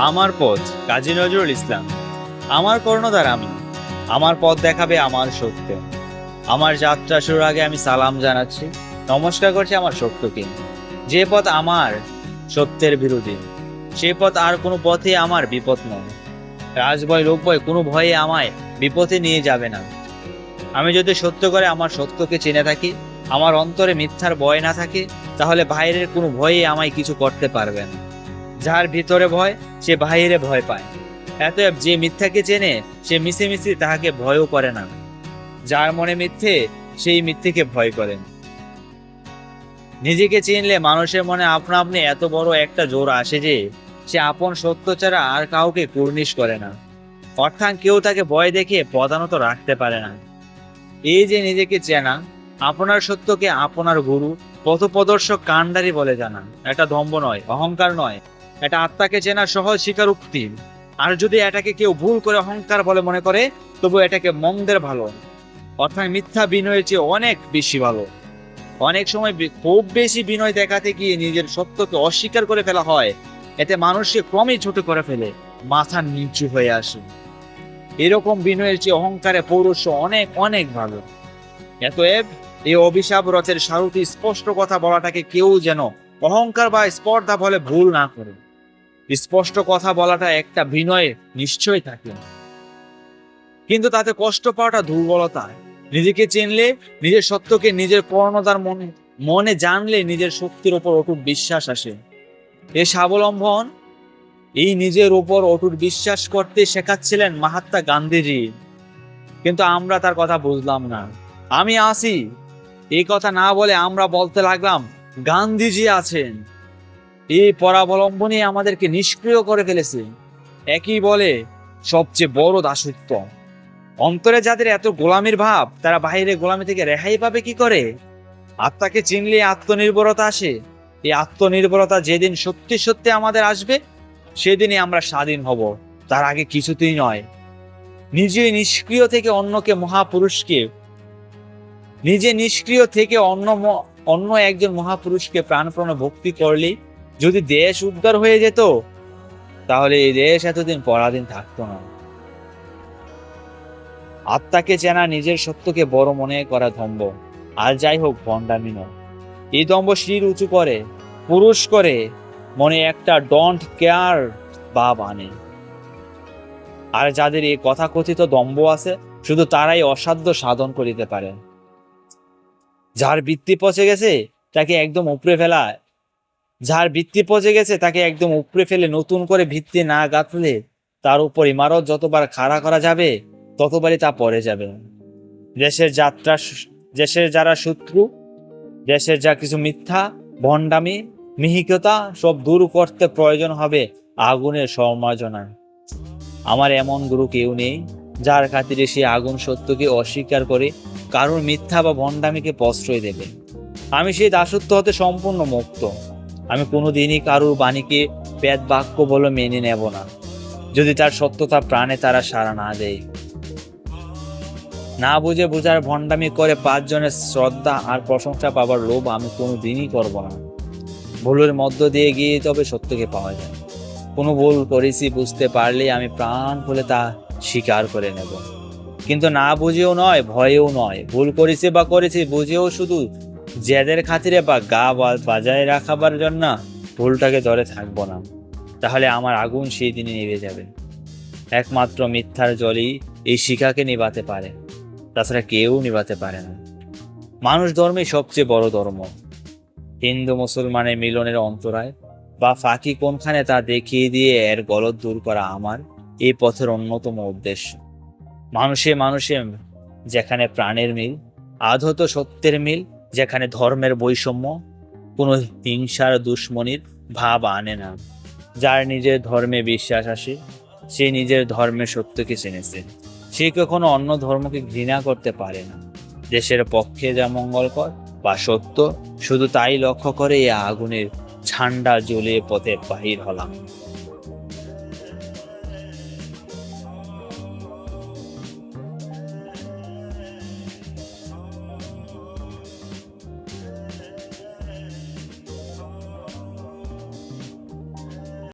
আমার পথ, কাজী নজরুল ইসলাম। আমার কর্ণধার আমি। আমার পথ দেখাবে আমার সত্য। আমার যাত্রা শুরুর আগে আমি সালাম জানাচ্ছি, নমস্কার করছি আমার সত্যকে। যে পথ আমার সত্যের বিরোধী, সে পথ আর কোনো পথে আমার বিপদ নয়। রাজভয় লোকভয় কোনো ভয়ে আমায় বিপথে নিয়ে যাবে না। আমি যদি সত্য করে আমার সত্যকে চিনে থাকি, আমার অন্তরে মিথ্যার ভয় না থাকে, তাহলে বাইরের কোনো ভয়ে আমায় কিছু করতে পারবে না। যার ভিতরে ভয়, সে বাহিরে ভয় পায়। অতএব যে মিথ্যাকে চেনে, সে মিছিমিছি তাহাকে ভয়ও করে না। যার মনে মিথ্যে, সেই মিথ্যেকে ভয় করেন। নিজেকে চিনলে মানুষের মনে আপনা আপনি এত বড় একটা জোর আসে যে সে আপন সত্য ছাড়া আর কাউকে কুর্নিশ করে না। অর্থাৎ কেউ তাকে ভয় দেখিয়ে প্রধানত রাখতে পারে না। এই যে নিজেকে চেনা, আপনার সত্যকে আপনার গুরু, পথপ্রদর্শক কান্ডারি বলে জানা, এটা দম্ভ নয়, অহংকার নয়, এটা আত্মাকে চেনার সহজ স্বীকারোক্তি। আর যদি এটাকে কেউ ভুল করে অহংকার বলে মনে করে, তবু এটাকে মন্দের ভালো, অর্থাৎ মিথ্যা বিনয়ের চেয়ে অনেক বেশি ভালো। অনেক সময় খুব বেশি বিনয় দেখাতে গিয়ে নিজের সত্যকে অস্বীকার করে ফেলা হয়। এতে মানুষকে ক্রমেই ছোট করে ফেলে, মাথা নিচু হয়ে আসে। এরকম বিনয়ের চেয়ে অহংকারে পৌরুষ অনেক অনেক ভালো। অতএব এই অভিশাপ রথের সারথি স্পষ্ট কথা বলাটাকে কেউ যেন অহংকার বা স্পর্ধা বলে ভুল না করে। স্পষ্ট কথা বলাটা একটা বিনয় নিশ্চয় থাকে, কিন্তু তাতে কষ্ট পাওয়াটা দুর্বলতা। নিজেকে চিনলে, নিজের সত্যকে নিজের পূর্ণতার মনে মনে জানলে নিজের শক্তির ওপর অটুট বিশ্বাস আসে। এ স্বাবলম্বন, এই নিজের উপর অটুট বিশ্বাস করতে শেখাচ্ছিলেন মহাত্মা গান্ধীজি। কিন্তু আমরা তার কথা বুঝলাম না। আমি আসি এই কথা না বলে আমরা বলতে লাগলাম গান্ধীজি আছেন। এই পরাবলম্বনই আমাদেরকে নিষ্ক্রিয় করে ফেলেছে। একই বলে সবচেয়ে বড় দাসত্ব। অন্তরে যাদের এত গোলামির ভাব, তারা বাইরে গোলামি থেকে রেহাই পাবে কি করে? আত্মাকে চিনলে আত্মনির্ভরতা আসে। এই আত্মনির্ভরতা যেদিন সত্যি সত্যি আমাদের আসবে, সেদিনই আমরা স্বাধীন হব, তার আগে কিছুতেই নয়। নিজে নিষ্ক্রিয় থেকে অন্যকে মহাপুরুষকে নিজে নিষ্ক্রিয় থেকে অন্য একজন মহাপুরুষকে প্রাণপণে ভক্তি করলে যদি দেশ উদ্ধার হয়ে যেত, তাহলে এই দেশ এতদিন পরাধীন থাকতো না। আত্মাকে চেনা, নিজের সত্যকে বড় মনে করা দম্ভ, আর যাই হোক ভণ্ডামি নয়। এই দম্ভ শির উঁচু করে, পুরুষ করে, মনে একটা ডোন্ট কেয়ার ভাব আনে। আর যাদের এই কথাকথিত দম্ভ আছে, শুধু তারাই অসাধ্য সাধন করিতে পারে। যার বৃত্তি পচে গেছে তাকে একদম উপড়ে ফেলা যার ভিত্তি পচে গেছে তাকে একদম উপড়ে ফেলে নতুন করে ভিত্তি না গাঁথলে তার উপর ইমারত যতবার খাড়া করা যাবে, ততবারই তা পড়ে যাবে। দেশের যারা শত্রু, দেশের যা কিছু মিথ্যা, ভণ্ডামি, মিহিকতা সব দূর করতে প্রয়োজন হবে আগুনের সমার্জনা। আমার এমন গুরু কেউ নেই যার খাতিরে সে আগুন সত্যকে অস্বীকার করে কারোর মিথ্যা বা ভণ্ডামিকে প্রশ্রয় দেবে। আমি সেই দাসত্ব হতে সম্পূর্ণ মুক্ত। আমি কোনোদিনই কারোর বাণীকে বেদ বাক্য বলে মেনে নেব না, যদি তার সত্যতা প্রাণে তারা সাড়া না দেয়। না বুঝে বোঝার ভণ্ডামি করে 5 জনের শ্রদ্ধা আর প্রশংসা পাবার লোভ আমি কোনোদিনই করব না। ভুলের মধ্য দিয়ে গিয়ে তবে সত্যকে পাওয়া যায়। কোনো ভুল করেছি বুঝতে পারলে আমি প্রাণ খুলে তা স্বীকার করে নেব, কিন্তু না বুঝেও নয়, ভয়েও নয়। ভুল করেছি বা করেছি বুঝেও শুধু জেদের খাতিরে বা গা বাজায় রাখাবার জন্য ভুলটাকে ধরে থাকবো না, তাহলে আমার আগুন সেই দিনে নিভে যাবে। একমাত্র মিথ্যার জলই এই শিখাকে নিভাতে পারে, তাছাড়া কেউ নিভাতে পারে না। মানুষ ধর্মই সবচেয়ে বড় ধর্ম। হিন্দু মুসলমানের মিলনের অন্তরায় বা ফাঁকি কোনখানে তা দেখিয়ে দিয়ে এর গলদ দূর করা আমার এই পথের অন্যতম উদ্দেশ্য। মানুষে মানুষে যেখানে প্রাণের মিল, আধত সত্যের মিল, যেখানে ধর্মের বৈষম্য কোনো হিংসার দুশ্মনির ভাব আনে না। যার নিজের ধর্মে বিশ্বাস আসে, সে নিজের ধর্মের সত্যকে চিনেছে। সে কখনো অন্য ধর্মকে ঘৃণা করতে পারে না। দেশের পক্ষে যা মঙ্গলকর বা সত্য, শুধু তাই লক্ষ্য করে এই আগুনের ঝান্ডা জ্বলিয়ে পথে বাহির হলাম।